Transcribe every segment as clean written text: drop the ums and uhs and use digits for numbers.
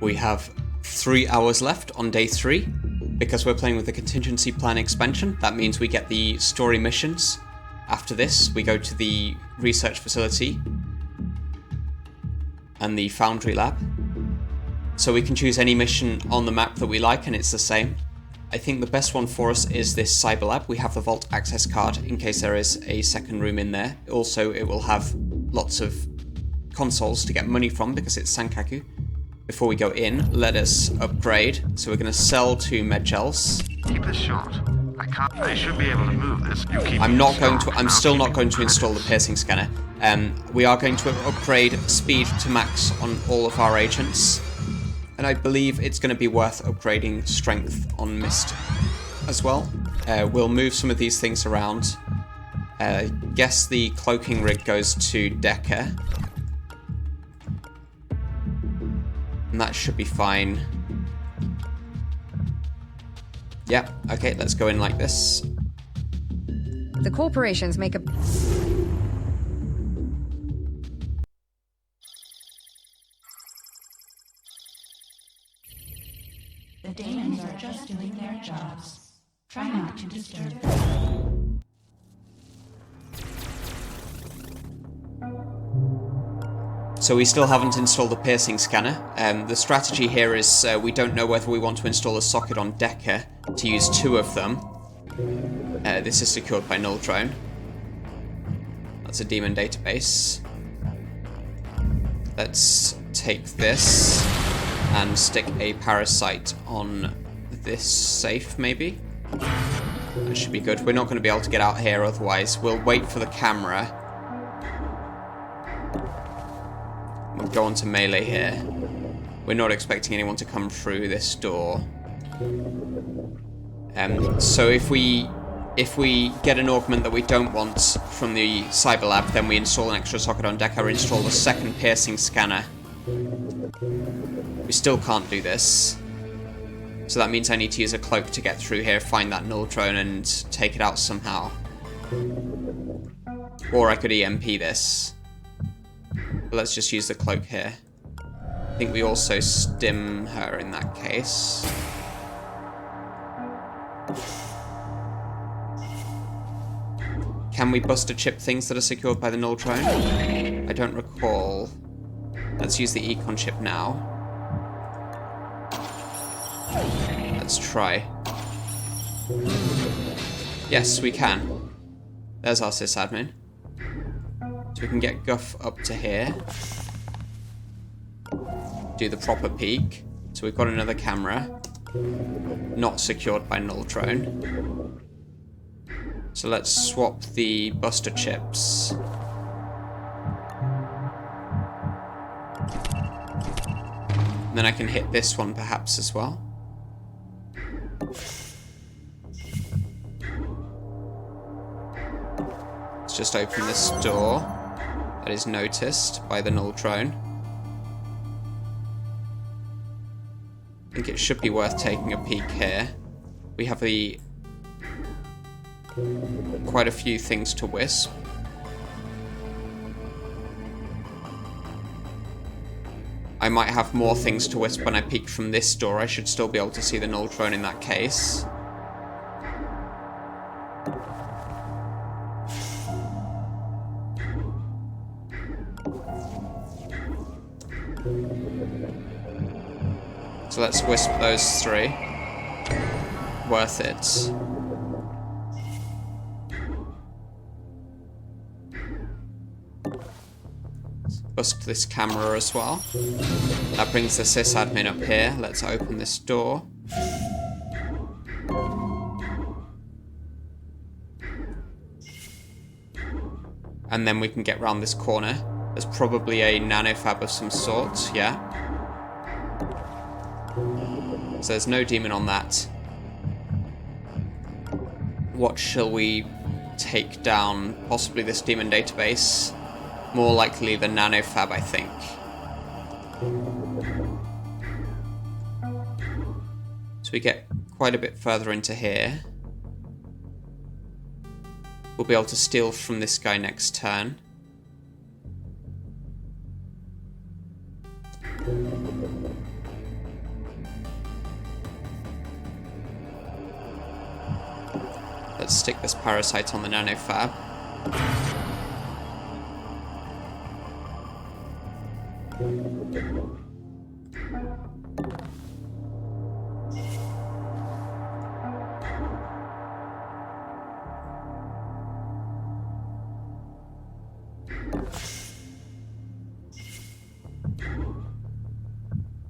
We have 3 hours left on day 3. Because we're playing with the contingency plan expansion, that means we get the story missions. After this, we go to the research facility and the foundry lab. So we can choose any mission on the map that we like, and it's the same. I think the best one for us is this cyber lab. We have the vault access card in case there is a second room in there. Also, it will have lots of consoles to get money from because it's Sankaku. Before we go in, let us upgrade. So we're going to sell 2 med gels. Keep this short. I should be able to move this. I'm still not going to install the piercing scanner. We are going to upgrade speed to max on all of our agents. And I believe it's going to be worth upgrading strength on Mist as well. We'll move some of these things around. Guess the cloaking rig goes to Decker. And that should be fine. Yep, okay, let's go in like this. The corporations make a... The demons are just doing their jobs. Try not to disturb them. So we still haven't installed the piercing scanner. The strategy here is we don't know whether we want to install a socket on Decker to use 2 of them. This is secured by Null Drone. That's a demon database. Let's take this and stick a parasite on this safe, maybe? That should be good. We're not going to be able to get out here otherwise. We'll wait for the camera. We'll go on to melee here. We're not expecting anyone to come through this door. So if we get an augment that we don't want from the cyber lab, then we install an extra socket on Decker, install the second piercing scanner. We still can't do this. So that means I need to use a cloak to get through here, find that null drone and take it out somehow. Or I could EMP this. But let's just use the cloak here. I think we also stim her in that case. Can we buster chip things that are secured by the null drone? I don't recall. Let's use the econ chip now. Let's try. Yes, we can. There's our sysadmin. So we can get Guff up to here. Do the proper peek. So we've got another camera. Not secured by null drone. So let's swap the buster chips. And then I can hit this one perhaps as well. Let's just open this door that is noticed by the null drone. I think it should be worth taking a peek here. We have quite a few things to wisp. I might have more things to wisp when I peek from this door. I should still be able to see the null drone in that case. So let's wisp those 3. Worth it. Bust this camera as well. That brings the sysadmin up here. Let's open this door. And then we can get round this corner. There's probably a nanofab of some sort, yeah. So there's no demon on that. What shall we take down? Possibly this demon database. More likely the nanofab, I think. So we get quite a bit further into here. We'll be able to steal from this guy next turn. Let's stick this parasite on the nanofab.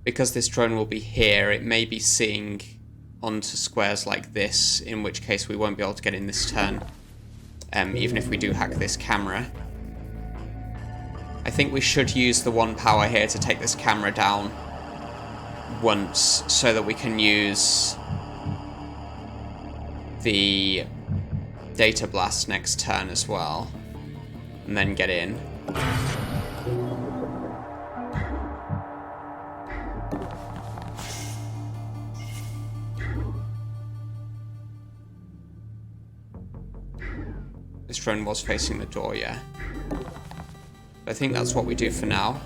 Because this drone will be here, it may be seeing onto squares like this, in which case we won't be able to get in this turn, even if we do hack this camera. I think we should use the 1 power here to take this camera down once, so that we can use the data blast next turn as well, and then get in. This drone was facing the door, yeah. I think that's what we do for now.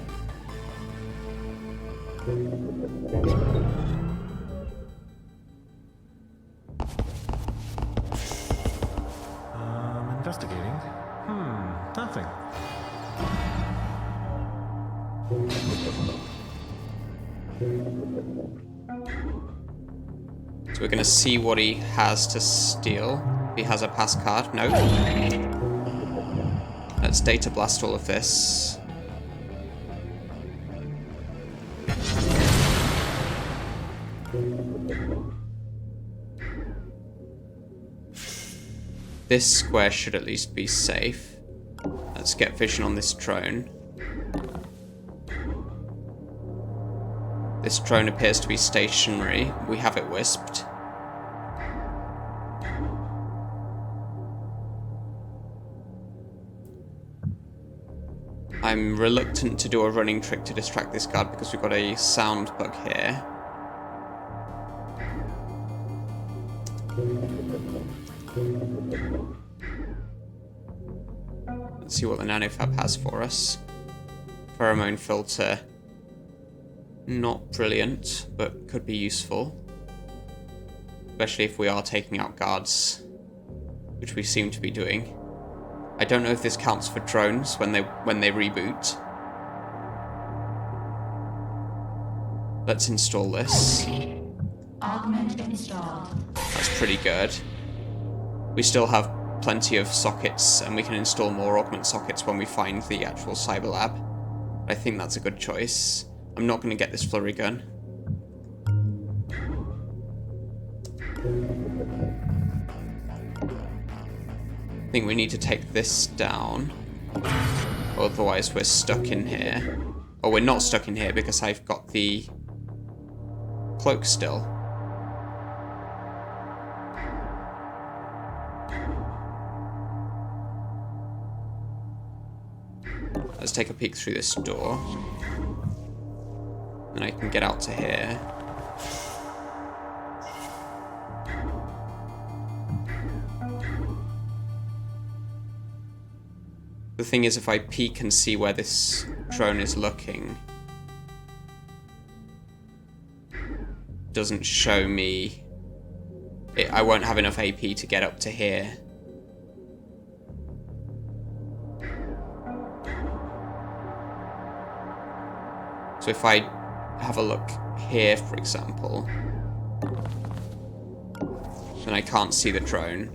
Investigating. Nothing. So we're going to see what he has to steal. He has a pass card. No. Let's data blast all of this. This square should at least be safe. Let's get vision on this drone. This drone appears to be stationary. We have it wisped. I'm reluctant to do a running trick to distract this guard because we've got a sound bug here. Let's see what the nanofab has for us. Pheromone filter. Not brilliant, but could be useful. Especially if we are taking out guards, which we seem to be doing. I don't know if this counts for drones when they reboot. Let's install this. Augment installed. That's pretty good. We still have plenty of sockets, and we can install more augment sockets when we find the actual cyber lab. I think that's a good choice. I'm not going to get this flurry gun. I think we need to take this down. Otherwise we're stuck in here. Or we're not stuck in here because I've got the cloak still. Let's take a peek through this door. And I can get out to here. The thing is, if I peek and see where this drone is looking, it doesn't show me... I won't have enough AP to get up to here. So if I have a look here, for example, then I can't see the drone.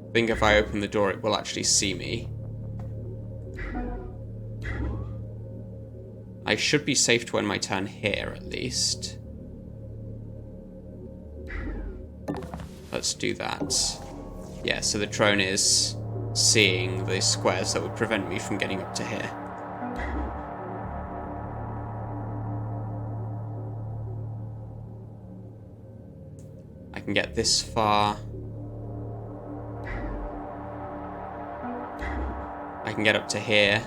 I think if I open the door, it will actually see me. I should be safe to end my turn here, at least. Let's do that. Yeah, so the drone is seeing the squares that would prevent me from getting up to here. I can get this far. I can get up to here.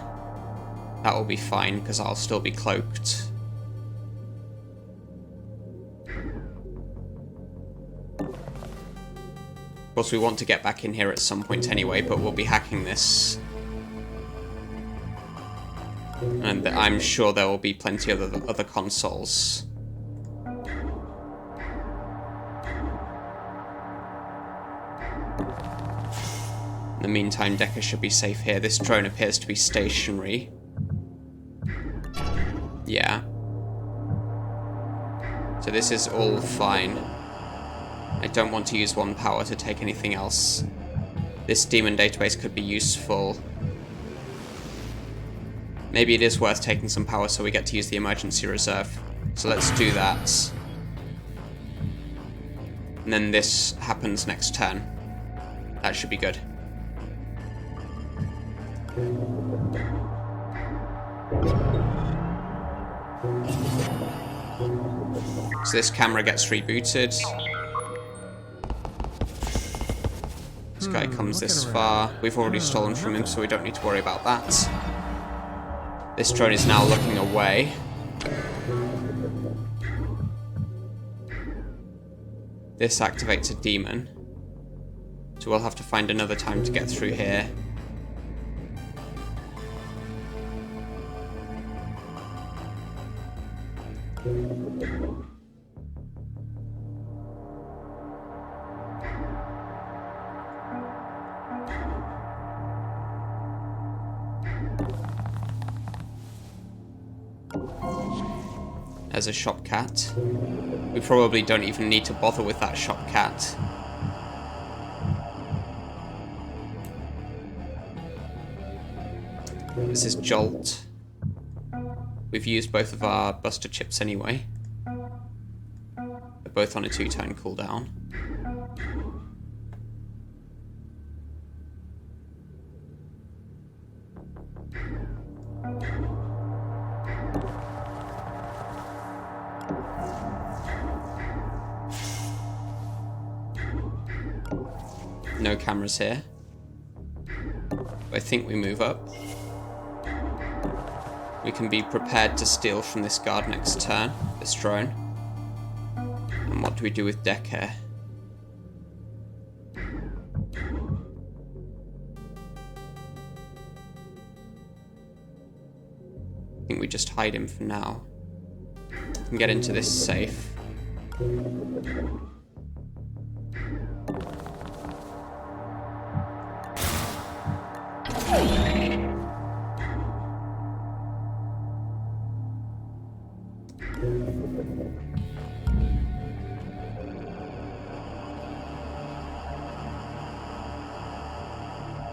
That will be fine because I'll still be cloaked. Of course, we want to get back in here at some point anyway, but we'll be hacking this And I'm sure there will be plenty of other consoles. In the meantime, Decker should be safe here. This drone appears to be stationary. Yeah. So this is all fine. I don't want to use one power to take anything else. This demon database could be useful. Maybe it is worth taking some power so we get to use the emergency reserve. So let's do that. And then this happens next turn. That should be good. So this camera gets rebooted. This guy comes this far. We've already stolen from him, so we don't need to worry about that. This drone is now looking away. This activates a demon. So we'll have to find another time to get through here. There's a shop cat. We probably don't even need to bother with that shop cat. This is Jolt. We've used both of our buster chips anyway. They're both on a 2-turn cooldown. No cameras here. I think we move up. We can be prepared to steal from this guard next turn, this drone. And what do we do with Decker? I think we just hide him for now. We can get into this safe.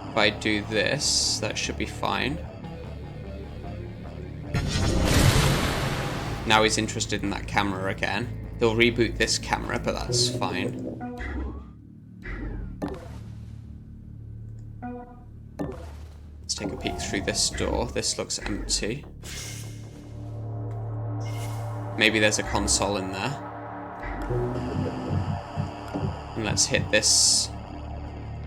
If I do this, that should be fine. Now he's interested in that camera again. He'll reboot this camera, but that's fine. Let's take a peek through this door. This looks empty. Maybe there's a console in there. And let's hit this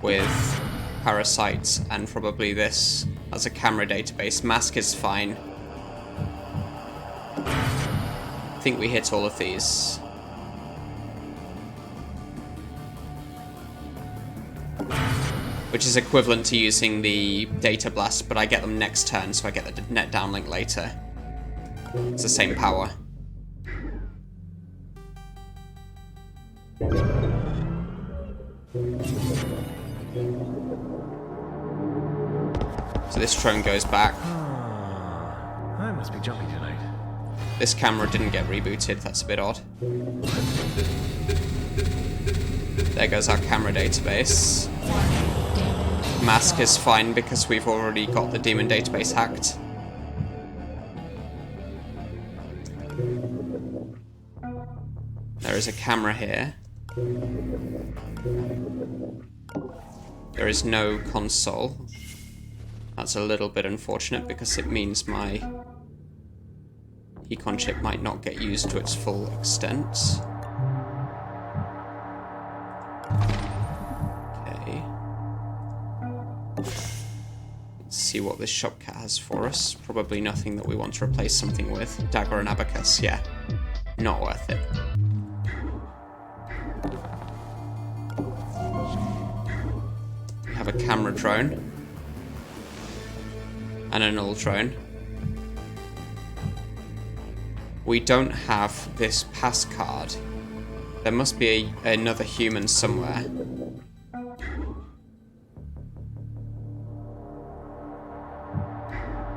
with parasites and probably this as a camera database. Mask is fine. I think we hit all of these. Which is equivalent to using the data blast, but I get them next turn, so I get the net downlink later. It's the same power. So this drone goes back. I must be jumpy tonight. This camera didn't get rebooted, that's a bit odd. There goes our camera database. Mask is fine because we've already got the demon database hacked. There is a camera here. There is no console. That's a little bit unfortunate because it means my econ chip might not get used to its full extent. Okay. Let's see what this shopcat has for us. Probably nothing that we want to replace something with. Dagger and abacus, yeah. Not worth it. We have a camera drone. And a null drone. we don't have this pass card. There must be another human somewhere.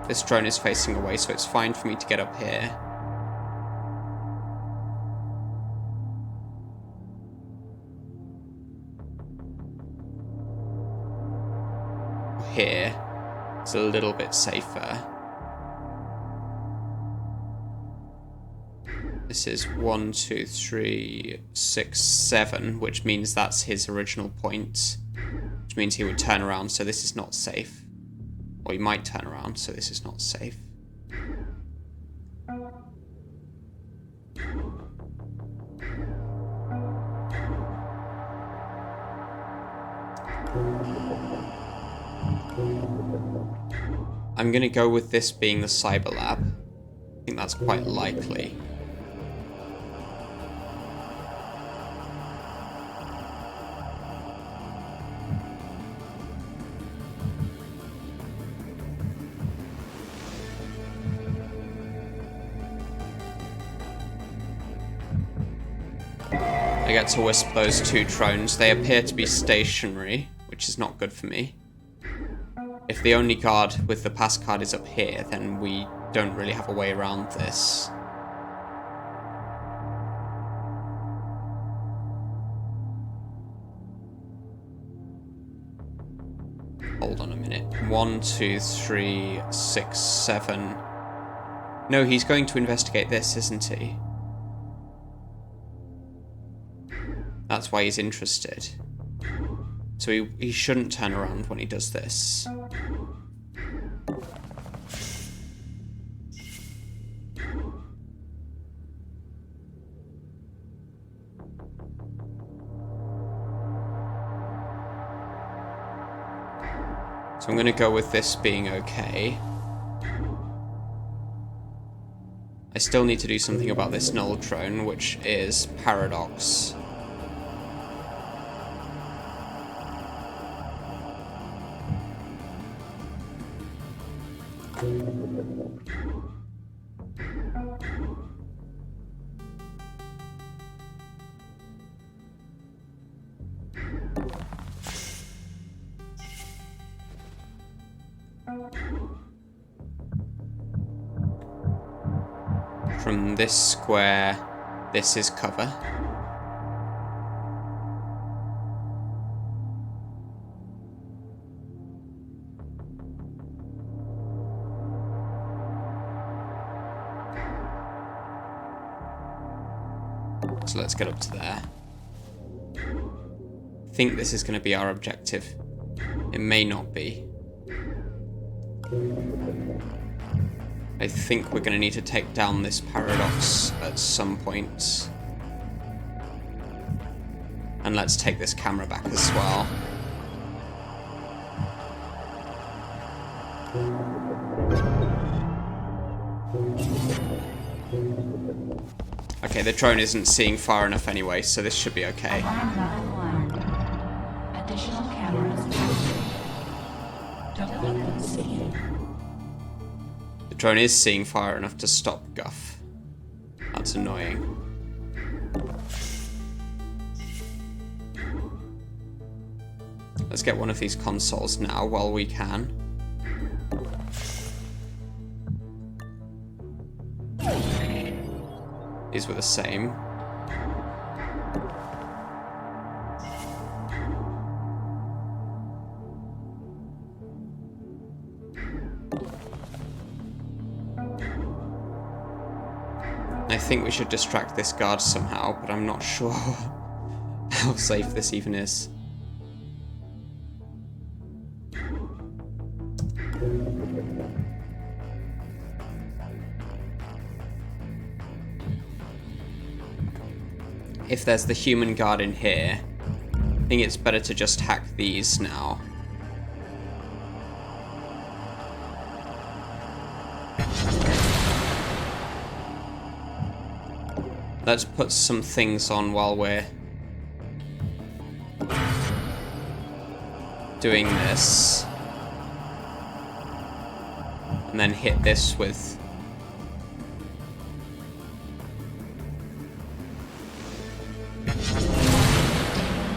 This drone is facing away, so it's fine for me to get up here. Here, it's a little bit safer. This is 1, 2, 3, 6, 7, which means that's his original point, which means he would turn around, so this is not safe. Or he might turn around, so this is not safe. I'm gonna go with this being the Cyber Lab. I think that's quite likely. I get to wisp those two drones. They appear to be stationary, which is not good for me. If the only guard with the pass card is up here, then we don't really have a way around this. Hold on a minute. 1, 2, 3, 6, 7. No, he's going to investigate this, isn't he? That's why he's interested. So he shouldn't turn around when he does this. So I'm going to go with this being okay. I still need to do something about this null drone, which is paradox. From this square, this is cover. So let's get up to there. I think this is going to be our objective. It may not be. I think we're going to need to take down this paradox at some point. And let's take this camera back as well. Okay, the drone isn't seeing far enough anyway, so this should be okay. Alarm level 1. Additional cameras active. Don't let them see you. The drone is seeing far enough to stop Guff. That's annoying. Let's get one of these consoles now while we can. These were the same. I think we should distract this guard somehow, but I'm not sure how safe this even is. If there's the human guard in here, I think it's better to just hack these now. Let's put some things on while we're doing this. And then hit this with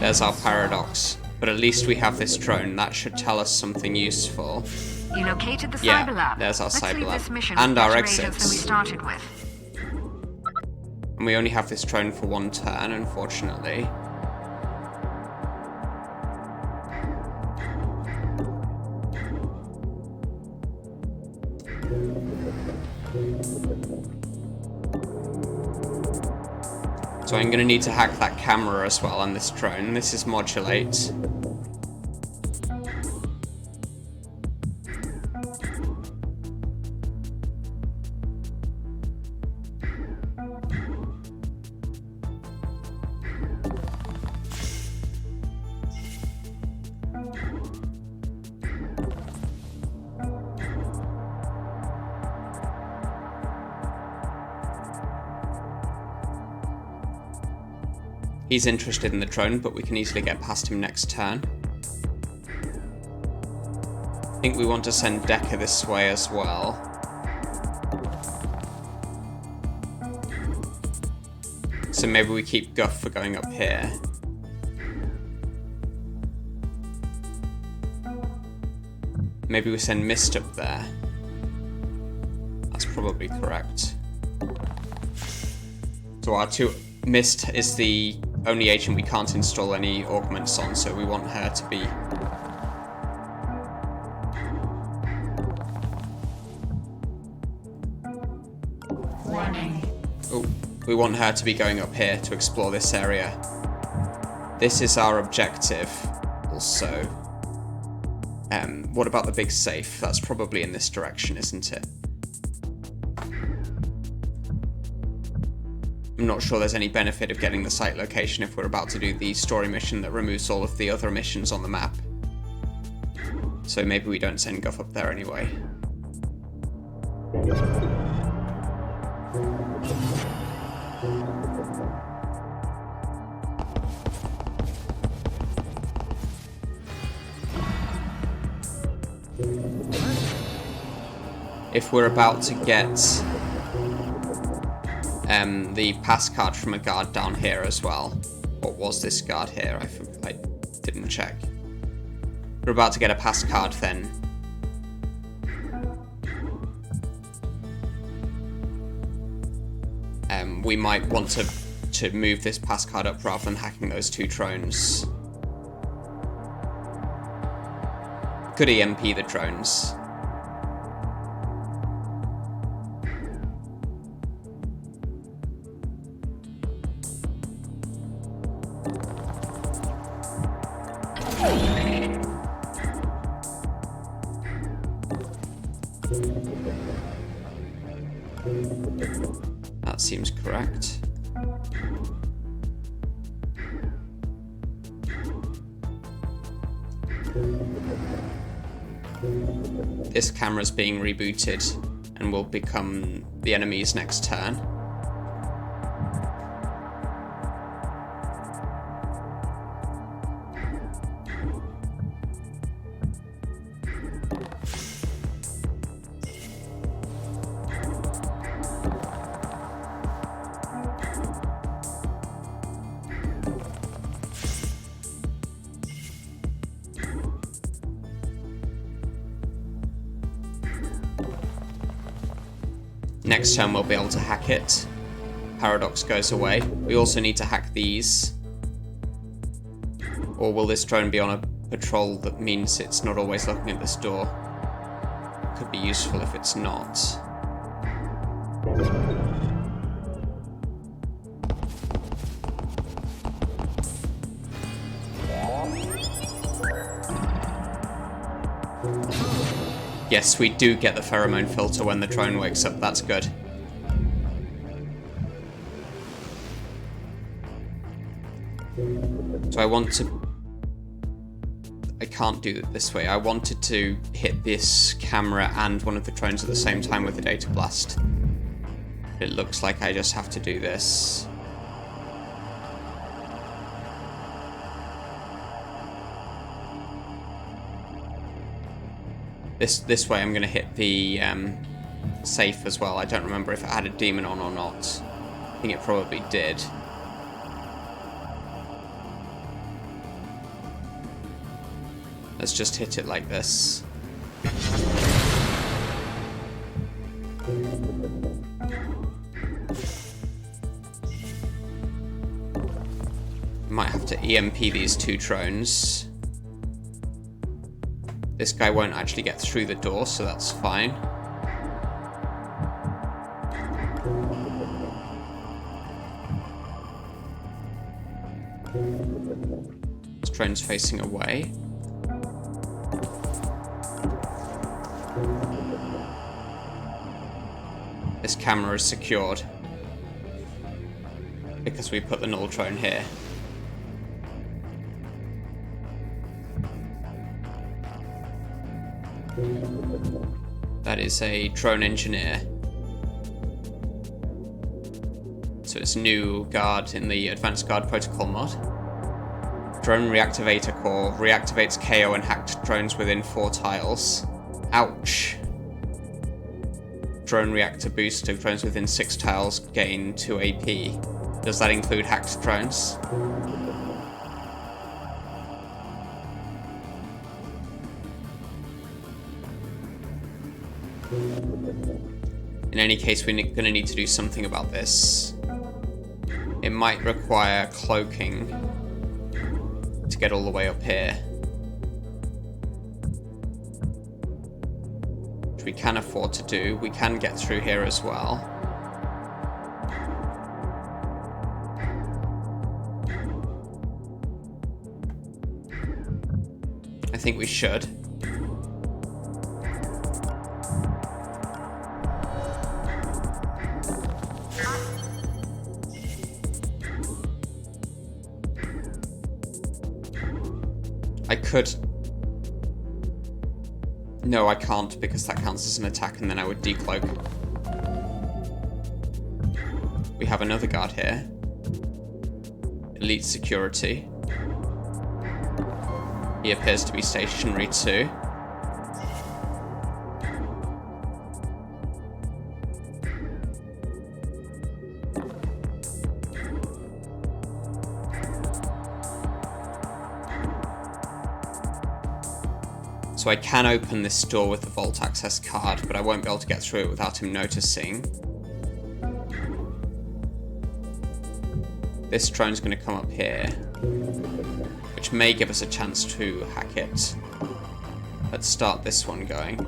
There's our paradox. But at least we have this drone. That should tell us something useful. You located the Yeah, cyber lab. there's our Let's cyber leave lab. this mission And with our better agents exits. than we started with. And we only have this drone for one turn, unfortunately. So I'm going to need to hack that camera as well on this drone. This is modulate. He's interested in the drone, but we can easily get past him next turn. I think we want to send Decker this way as well. So maybe we keep Guff for going up here. Maybe we send Mist up there. That's probably correct. So our two... Mist is the only agent we can't install any augments on, so we want her to be... Warning. Oh, we want her to be going up here to explore this area. This is our objective, also. What about the big safe? That's probably in this direction, isn't it? I'm not sure there's any benefit of getting the site location if we're about to do the story mission that removes all of the other missions on the map. So maybe we don't send Guff up there anyway. If we're about to get the pass card from a guard down here as well. What was this guard here? I didn't check. We're about to get a pass card then. We might want to move this pass card up rather than hacking those two drones. Could EMP the drones. That seems correct. This camera's being rebooted and will become the enemy's next turn. Next turn we'll be able to hack it. Paradox goes away. We also need to hack these. Or will this drone be on a patrol that means it's not always looking at this door? Could be useful if it's not. Yes, we do get the pheromone filter when the drone wakes up. That's good. So I want to... I can't do it this way. I wanted to hit this camera and one of the drones at the same time with the data blast. It looks like I just have to do this. This way I'm going to hit the safe as well. I don't remember if it had a demon on or not. I think it probably did. Let's just hit it like this. Might have to EMP these two drones. This guy won't actually get through the door, so that's fine. This drone's facing away. This camera is secured because we put the null drone here. That is a drone engineer. So it's new guard in the advanced guard protocol mod. Drone reactivator core reactivates KO and hacked drones within 4 tiles. Ouch. Drone reactor booster drones within 6 tiles gain 2 AP. Does that include hacked drones? In any case, we're going to need to do something about this. It might require cloaking to get all the way up here, which we can afford to do. We can get through here as well. I think we should. I could... No, I can't, because that counts as an attack and then I would decloak. We have another guard here. Elite security. He appears to be stationary too. So I can open this door with the vault access card, but I won't be able to get through it without him noticing. This drone's going to come up here, which may give us a chance to hack it. Let's start this one going.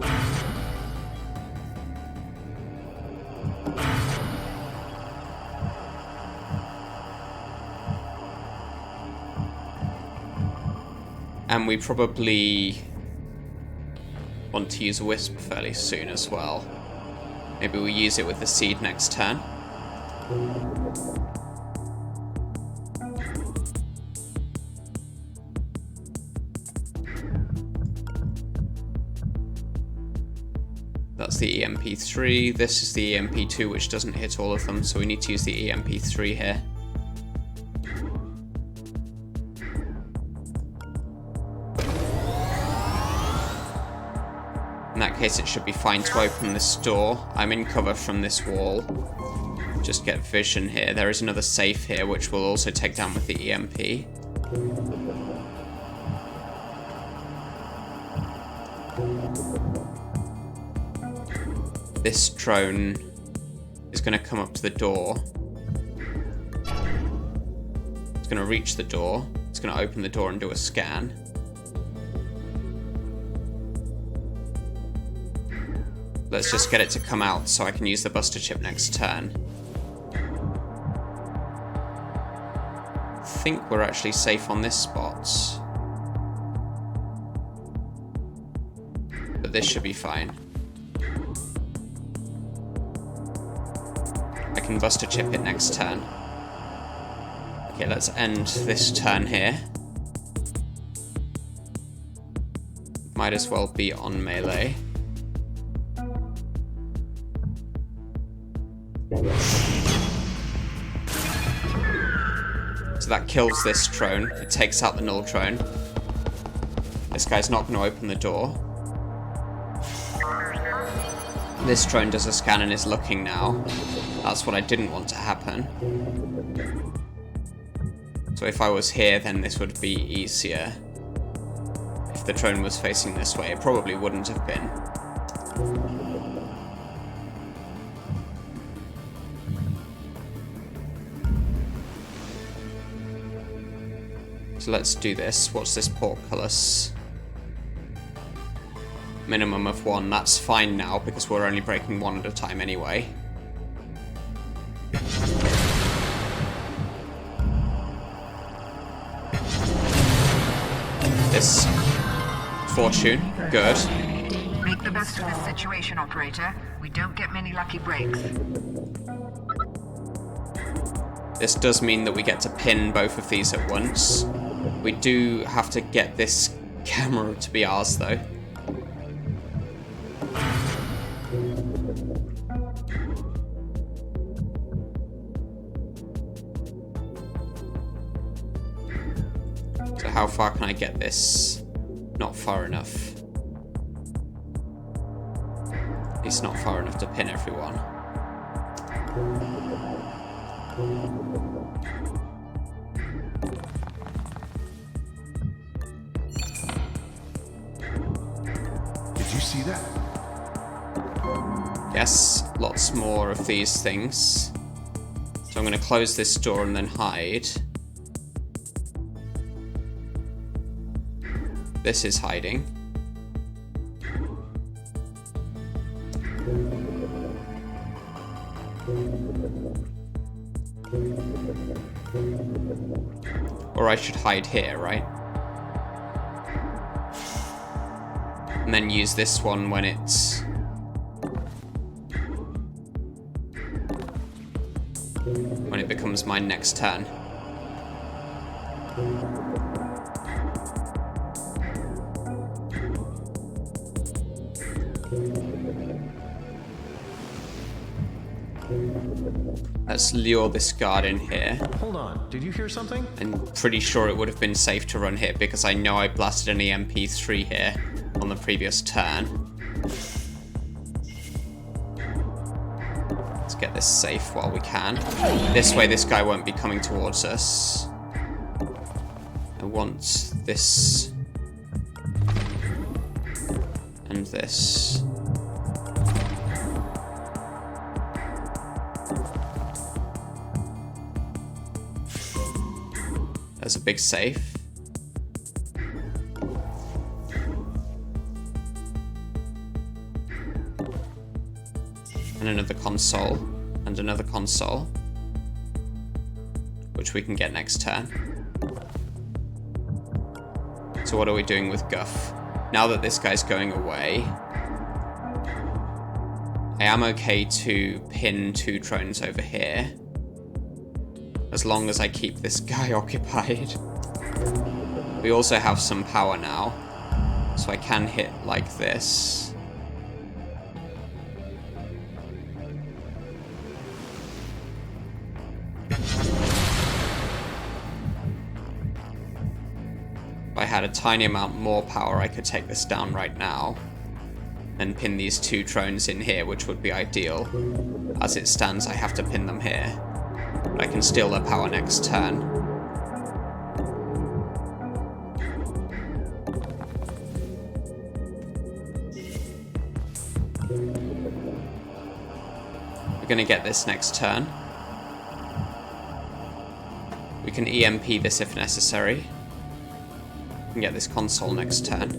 And we probably want to use a wisp fairly soon as well. Maybe we use it with the seed next turn. That's the EMP3. This is the EMP2, which doesn't hit all of them, so we need to use the EMP3 here. In that case, it should be fine to open this door. I'm in cover from this wall. Just get vision here. There is another safe here, which we'll also take down with the EMP. This drone is going to come up to the door. It's going to reach the door. It's going to open the door and do a scan. Let's just get it to come out so I can use the buster chip next turn. I think we're actually safe on this spot. But this should be fine. I can buster chip it next turn. Okay, let's end this turn here. Might as well be on melee. So that kills this drone. It takes out the null drone. This guy's not going to open the door. This drone does a scan and is looking now. That's what I didn't want to happen. So if I was here, then this would be easier. If if the drone was facing this way. It probably wouldn't have been. So let's do this. What's this portcullis? Minimum of 1. That's fine now because we're only breaking 1 at a time anyway. This fortune, good. Make the best of this situation, operator. We don't get many lucky breaks. This does mean that we get to pin both of these at once. We do have to get this camera to be ours, though. So how far can I get this? Not far enough. At least not far enough to pin everyone. Did you see that? Yes, lots more of these things. So I'm going to close this door and then hide. This is hiding. Or I should hide here, right? And then use this one when it's... when it becomes my next turn. Let's lure this guard in here. Hold on, did you hear something? I'm pretty sure it would have been safe to run here because I know I blasted an EMP-3 here on the previous turn. Let's get this safe while we can. This way this guy won't be coming towards us. I want this and this. There's a big safe. And another console. And another console. Which we can get next turn. So what are we doing with Guff? Now that this guy's going away, I am okay to pin 2 drones over here. As long as I keep this guy occupied. We also have some power now, so I can hit like this. If I had a tiny amount more power, I could take this down right now and pin these 2 drones in here, which would be ideal. As it stands, I have to pin them here. But I can steal their power next turn. We're going to get this next turn. We can EMP this if necessary. We can get this console next turn.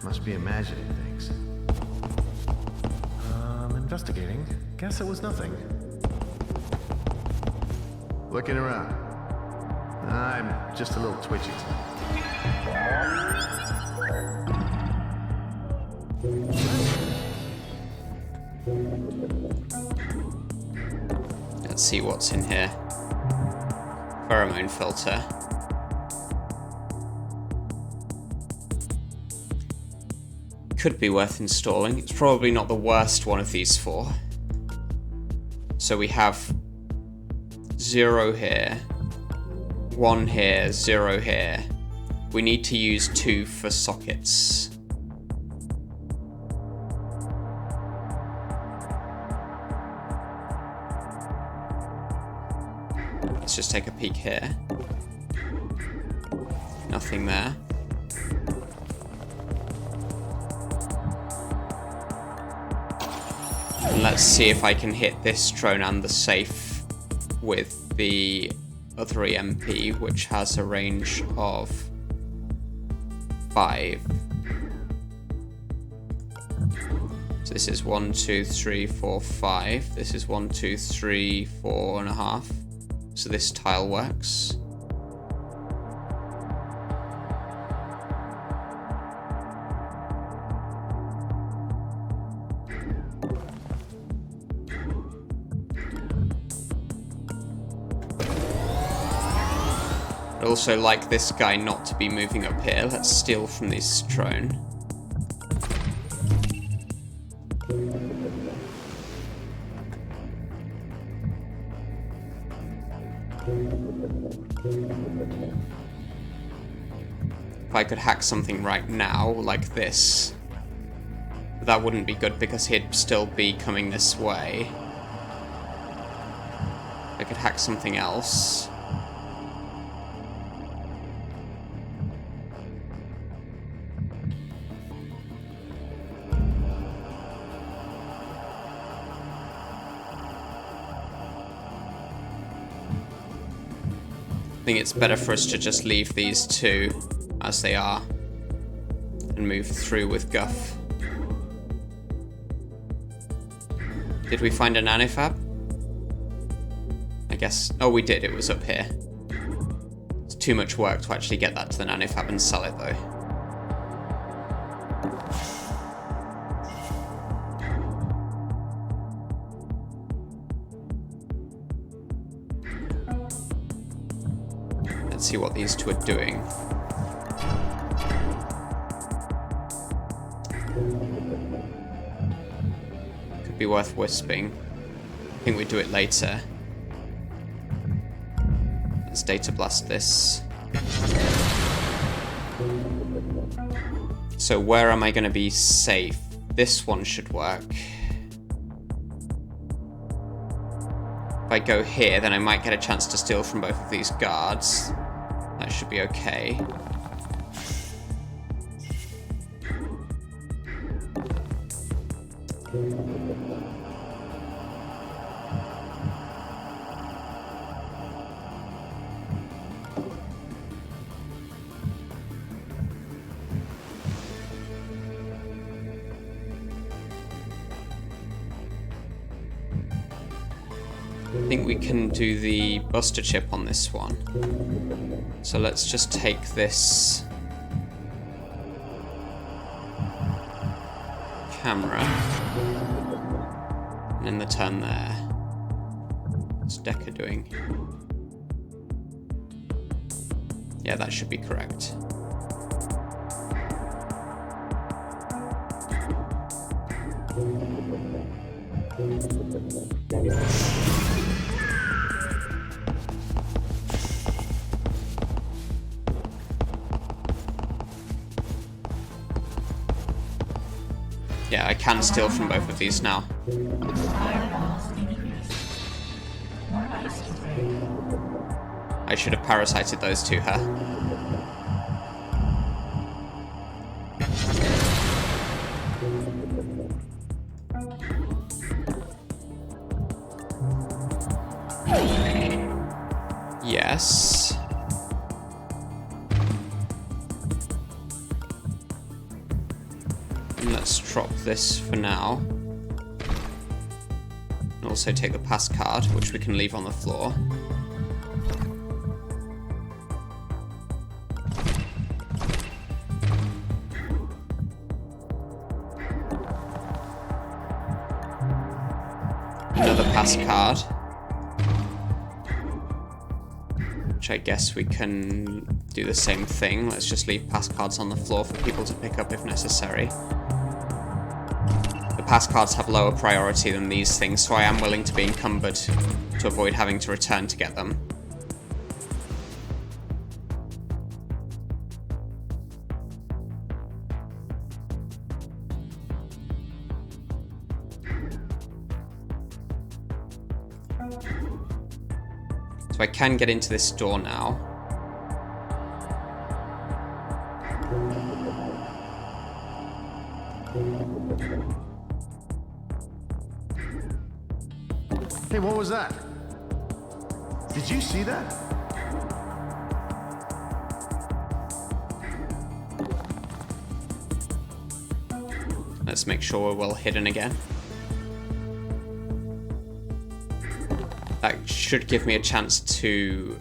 Must be imagining things. Investigating. Guess it was nothing. Looking around. I'm just a little twitchy Let's see what's in here. Pheromone filter. Could be worth installing. It's probably not the worst one of these 4. So we have 0 here, 1 here, 0 here. We need to use 2 for sockets. Let's just take a peek here. Nothing there. And let's see if I can hit this drone and the safe with the other EMP, which has a range of 5. So this is 1, 2, 3, 4, 5. This is 1, 2, 3, 4.5. So this tile works. I'd also like this guy not to be moving up here. Let's steal from this drone. If I could hack something right now, like this, that wouldn't be good because he'd still be coming this way. I could hack something else. I think it's better for us to just leave these two as they are and move through with Guff. Did we find a nanofab? I guess... Oh, we did. It was up here. It's too much work to actually get that to the nanofab and sell it, though. Let's see what these two are doing. Could be worth wisping. I think we do it later. Let's data blast this. So where am I going to be safe? This one should work. If I go here, then I might get a chance to steal from both of these guards. That should be okay. I think we can do the buster chip on this one. So let's just take this camera and in the turn there. What's Decker doing? Yeah, that should be correct. Yeah, I can steal from both of these now. I should have parasited those to her. Yes. And let's drop this for now. And also take the pass card, which we can leave on the floor. Another pass card. Which I guess we can do the same thing. Let's just leave pass cards on the floor for people to pick up if necessary. The pass cards have lower priority than these things, so I am willing to be encumbered to avoid having to return to get them. So I can get into this door now. Hey, what was that? Did you see that? Let's make sure we're well hidden again. That should give me a chance to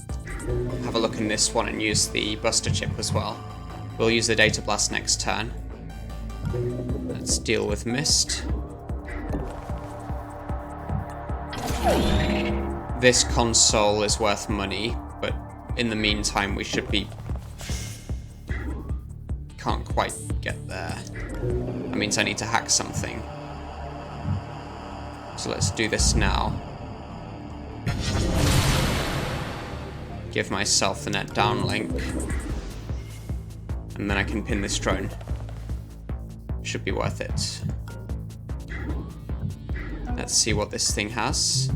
have a look in this one and use the Buster chip as well. We'll use the Data Blast next turn. Let's deal with Mist. This console is worth money, but in the meantime we should be... Can't quite get there. That means I need to hack something. So let's do this now. Give myself the net downlink. And then I can pin this drone. Should be worth it. Let's see what this thing has.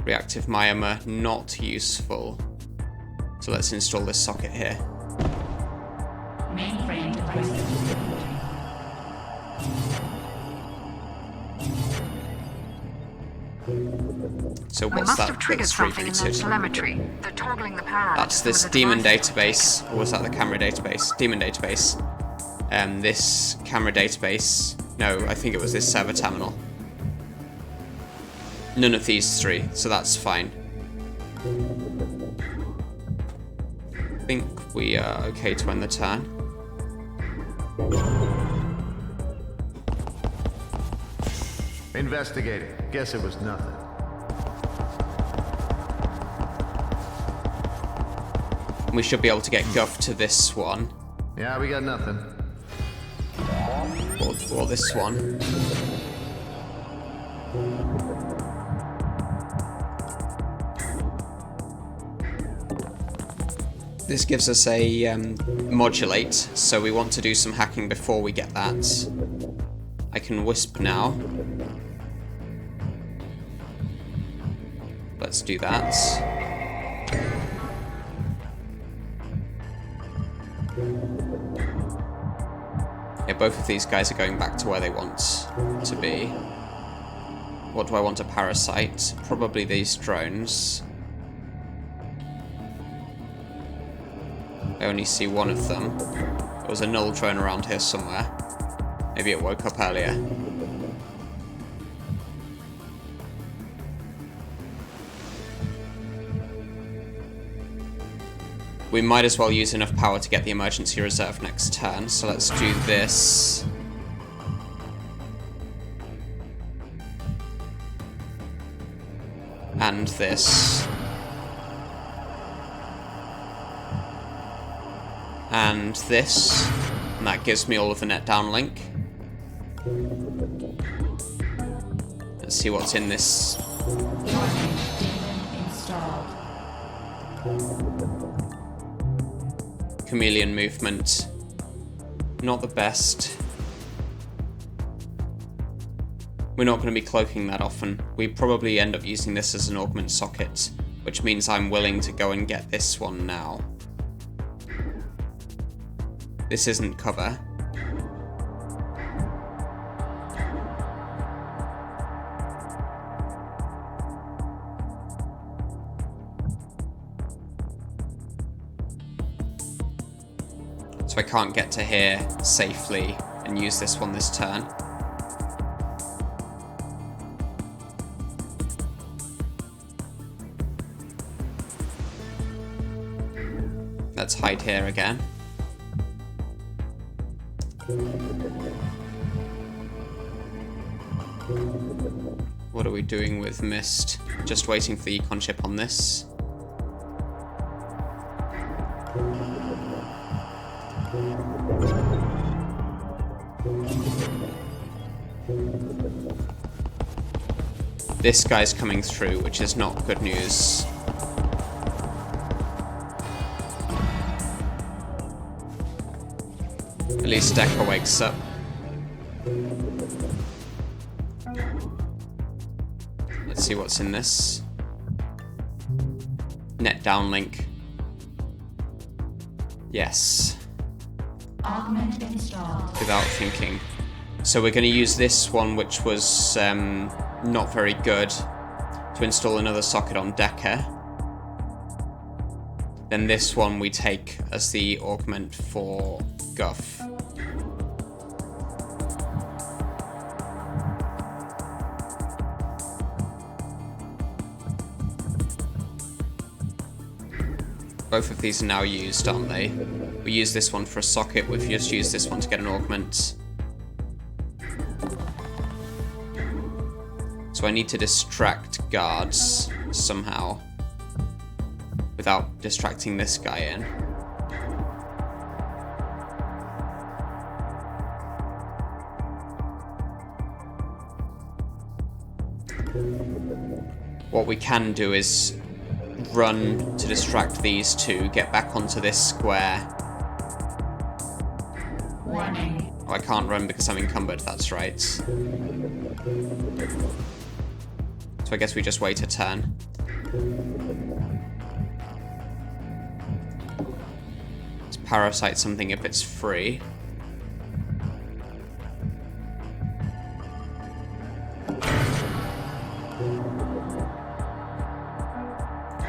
Reactive myomer, not useful. So let's install this socket here. Mainframe devices. So We what's must that have triggered that's something in their rebooted? telemetry. They're toggling the power on That's some this of the demon devices. database, or was that the camera database? Demon database. This camera database. No, I think it was this server terminal. None of these three, so that's fine. I think we are okay to end the turn. Investigating. Guess it was nothing. We should be able to get Guff to this one, Yeah, we got nothing. or this one. This gives us a modulate, so we want to do some hacking before we get that. I can wisp now. Let's do that. Yeah, both of these guys are going back to where they want to be. What do I want to parasite? Probably these drones. I only see one of them. There was a null drone around here somewhere. Maybe it woke up earlier. We might as well use enough power to get the emergency reserve next turn, so let's do this. And this. And this. And that gives me all of the net downlink. Let's see what's in this. Installed. Chameleon movement. Not the best. We're not going to be cloaking that often. We probably end up using this as an augment socket, which means I'm willing to go and get this one now. This isn't cover. So I can't get to here safely and use this one this turn. Let's hide here again. What are we doing with Mist? Just waiting for the econ chip on this. This guy's coming through, which is not good news. At least Decker wakes up. Let's see what's in this. net downlink. Yes. Augment installed. Without thinking. So we're going to use this one, which was not very good, to install another socket on Decker. Then this one we take as the augment for Guff. Both of these are now used, aren't they? We use this one for a socket, we've just used this one to get an augment. So I need to distract guards somehow without distracting this guy in. What we can do is run to distract these two, get back onto this square. Warning. Oh, I can't run because I'm encumbered, that's right. So I guess we just wait a turn. Let's parasite something if it's free.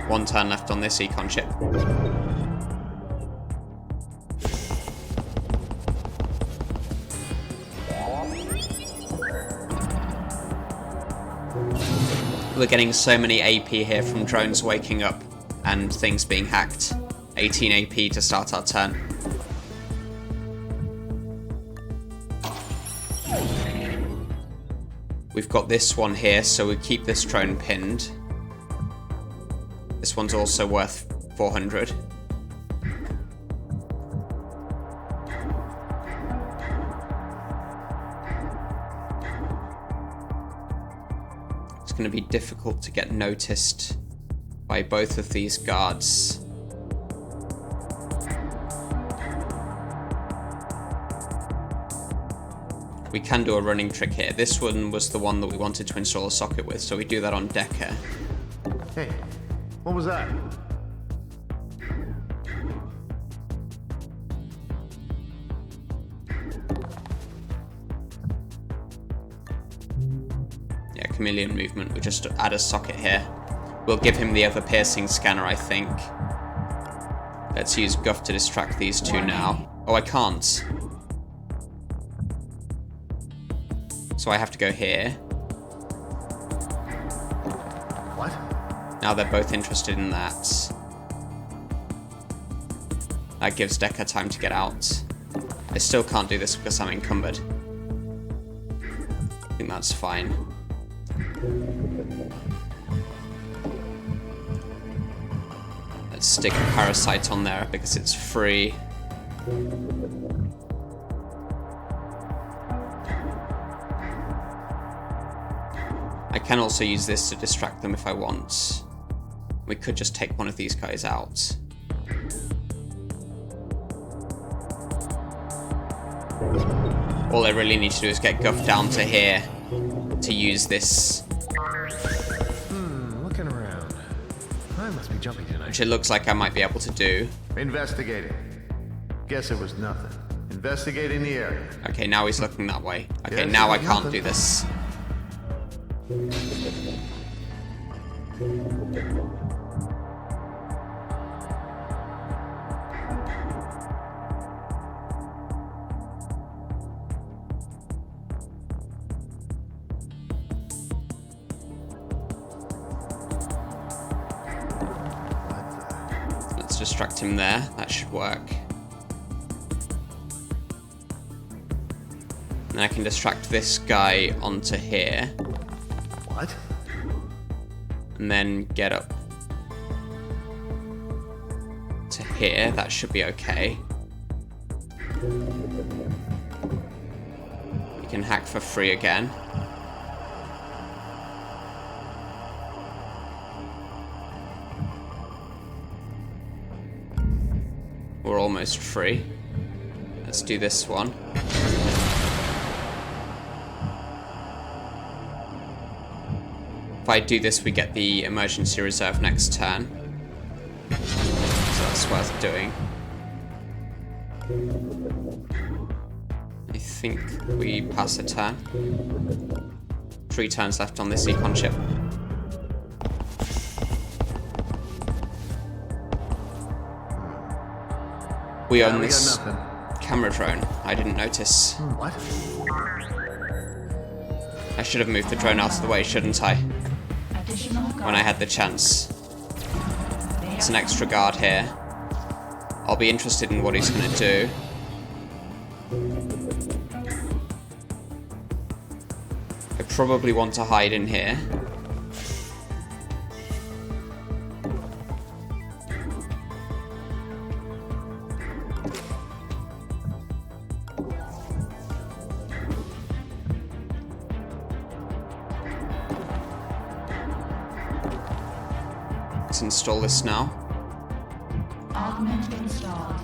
One turn left on this econ chip. We're getting so many AP here from drones waking up and things being hacked. 18 AP to start our turn. We've got this one here, so we keep this drone pinned. This one's also worth 400. It's going to be difficult to get noticed by both of these guards. We can do a running trick here. This one was the one that we wanted to install a socket with, so we do that on Decker. Hey, what was that? Yeah, chameleon movement. We just add a socket here. We'll give him the other piercing scanner, I think. Let's use Guff to distract these two now. Oh, I can't. So I have to go here. What? Now they're both interested in that. That gives Decker time to get out. I still can't do this because I'm encumbered. I think that's fine. Let's stick a parasite on there because it's free. I can also use this to distract them if I want. We could just take one of these guys out. All I really need to do is get Guff down to here to use this, Looking around. I must be jumpy tonight. which it looks like I might be able to do. Investigating. Guess it was nothing. Investigating the area. Okay, now he's looking that way. Okay, Yes, now I it was can't nothing. do this. Let's distract him there. That should work. And I can distract this guy onto here. What? And then get up to here. That should be okay. You can hack for free again. We're almost free. Let's do this one. If I do this, we get the emergency reserve next turn. So that's worth doing. I think we pass a turn. 3 turns left on this econ chip. We own this got nothing. camera drone. I didn't notice. What? I should have moved the drone out of the way, shouldn't I? Additional When I had the chance. There's an extra guard here. I'll be interested in what he's going to do. I probably want to hide in here. Let's install this now. augment installed.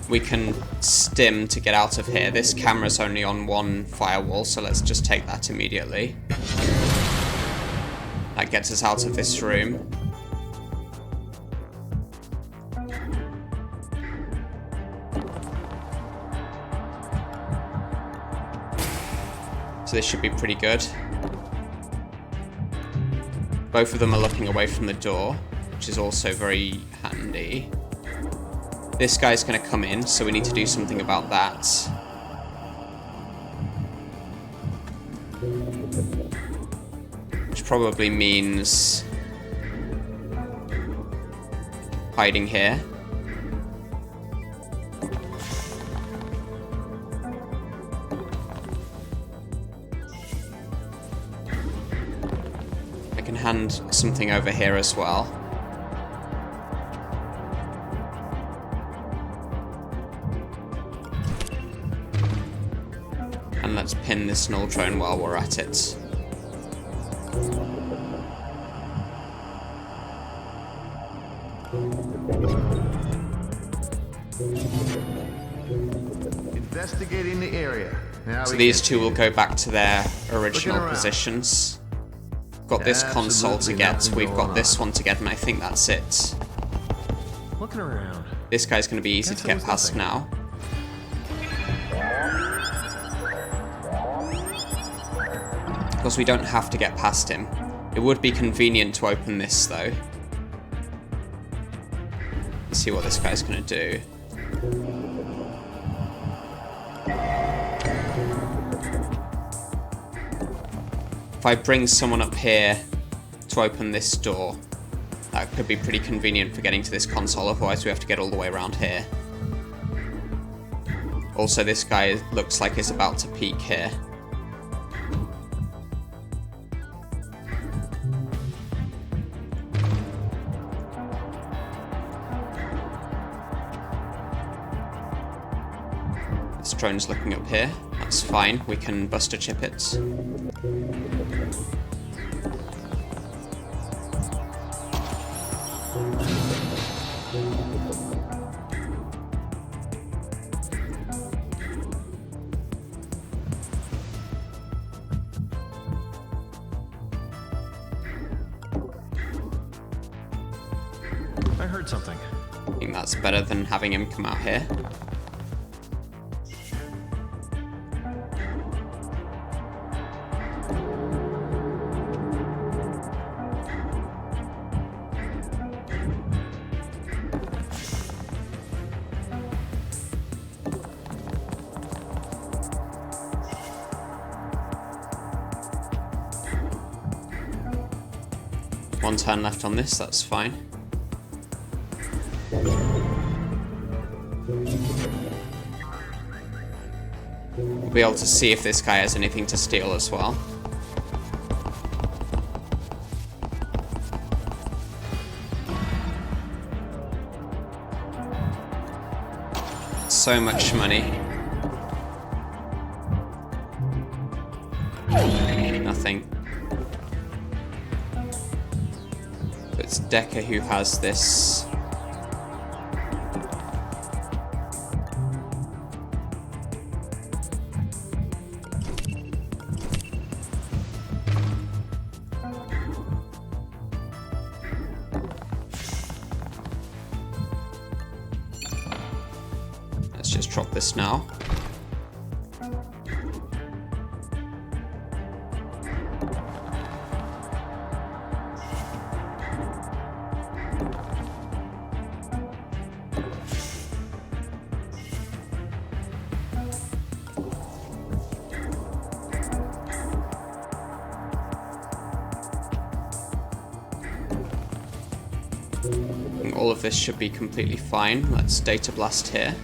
We can stim to get out of here. This camera's only on one firewall, so let's just take that immediately. That gets us out of this room. So this should be pretty good. Both of them are looking away from the door, which is also very handy. This guy's going to come in, so we need to do something about that. Which probably means hiding here. I can hand something over here as well. And let's pin this null drone while we're at it. Investigating the area. Now So we these can two will see go back to their original around. positions. Got this console to Absolutely get, nothing we've got going this on. one to get, and I think that's it. Looking around. This guy's going to be easy Guess to there get was past nothing. now. Of course, we don't have to get past him. It would be convenient to open this, though. Let's see what this guy's going to do. If I bring someone up here to open this door, that could be pretty convenient for getting to this console, otherwise we have to get all the way around here. Also, this guy looks like he's about to peek here. This drone's looking up here. That's fine, we can buster chip it. I heard something. I think that's better than having him come out here. One turn left on this, that's fine. We'll be able to see if this guy has anything to steal as well. So much money. Nothing. It's Decker who has this just drop this now. All of this should be completely fine. Let's data blast here.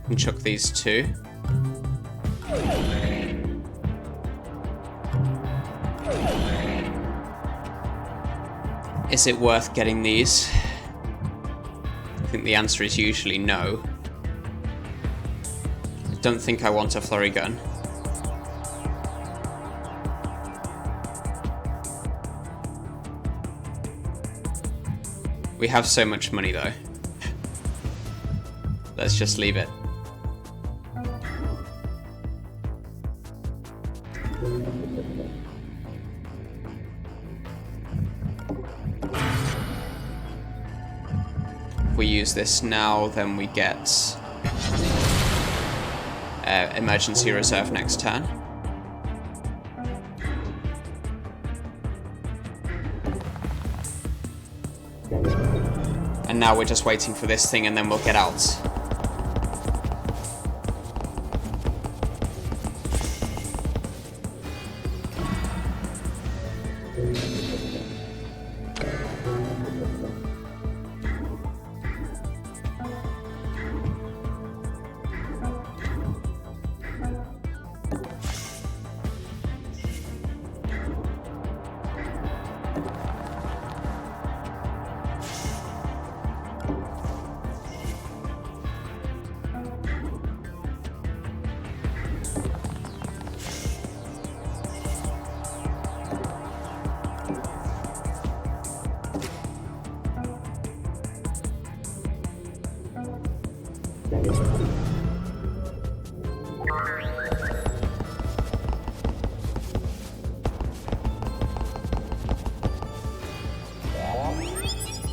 And chuck these two. Is it worth getting these? I think the answer is usually no. Don't think I want a flurry gun. We have so much money though. Let's just leave it. If we use this now, then we get emergency reserve next turn. And now we're just waiting for this thing and then we'll get out.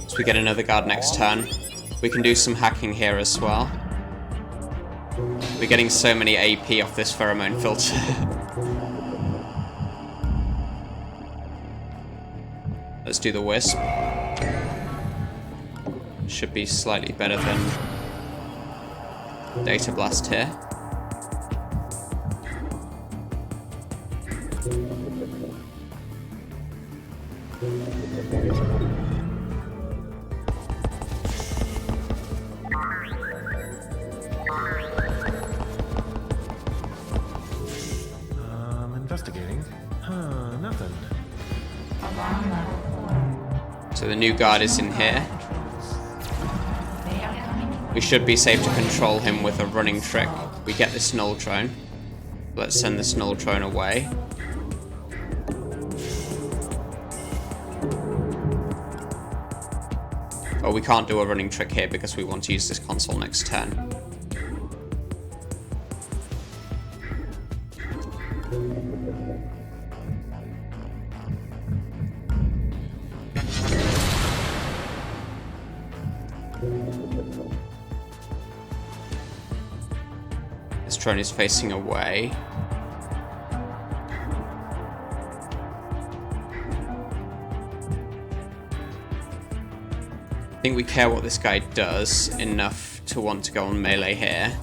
So we get another guard next turn. We can do some hacking here as well. We're getting so many AP off this pheromone filter. Let's do the wisp. Should be slightly better than data blast here. Investigating. Nothing. Alarm level 4. So the new guard is in here. They are coming. We should be safe to control him with a running trick. We get this null drone. Let's send this null drone away. Oh, we can't do a running trick here because we want to use this console next turn. This drone is facing away. I think we care what this guy does enough to want to go on melee here.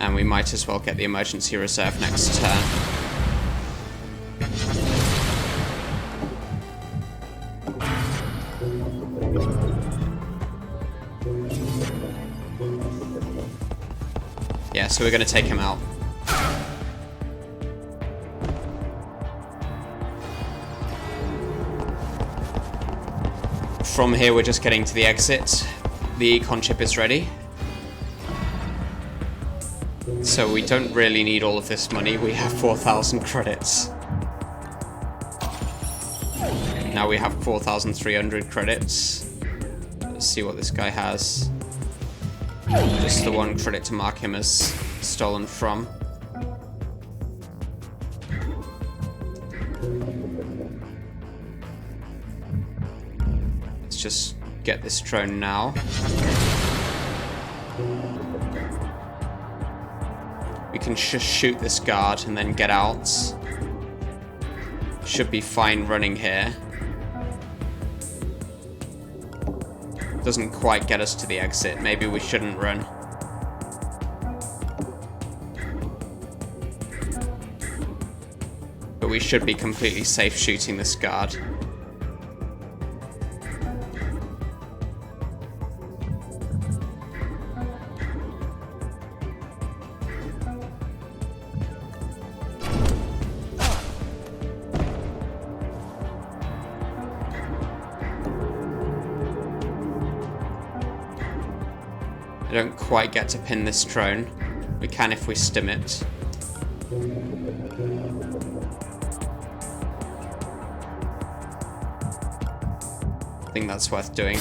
And we might as well get the emergency reserve next turn. Yeah, so we're going to take him out. From here, we're just getting to the exit. The econ chip is ready. So we don't really need all of this money. We have 4,000 credits. Now we have 4,300 credits. Let's see what this guy has. Just the one credit to mark him as stolen from. Let's just get this drone now. We can just shoot this guard and then get out. Should be fine running here. Doesn't quite get us to the exit. Maybe we shouldn't run. But we should be completely safe shooting this guard. I don't quite get to pin this drone. We can if we stim it. I think that's worth doing.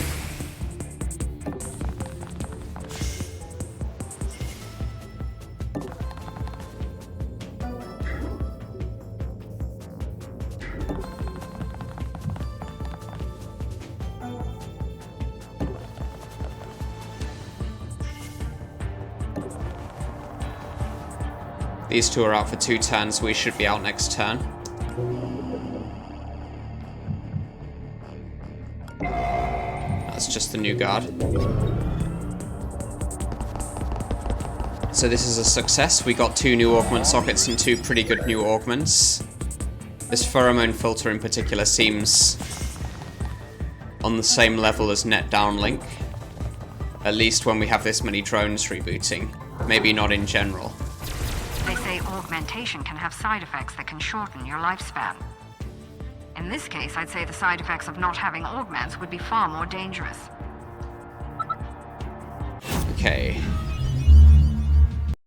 These two are out for 2 turns, we should be out next turn. That's just the new guard. So this is a success. We got 2 new augment sockets and 2 pretty good new augments. This pheromone filter in particular seems on the same level as net downlink. At least when we have this many drones rebooting. Maybe not in general. They say augmentation can have side effects that can shorten your lifespan. In this case, I'd say the side effects of not having augments would be far more dangerous. Okay.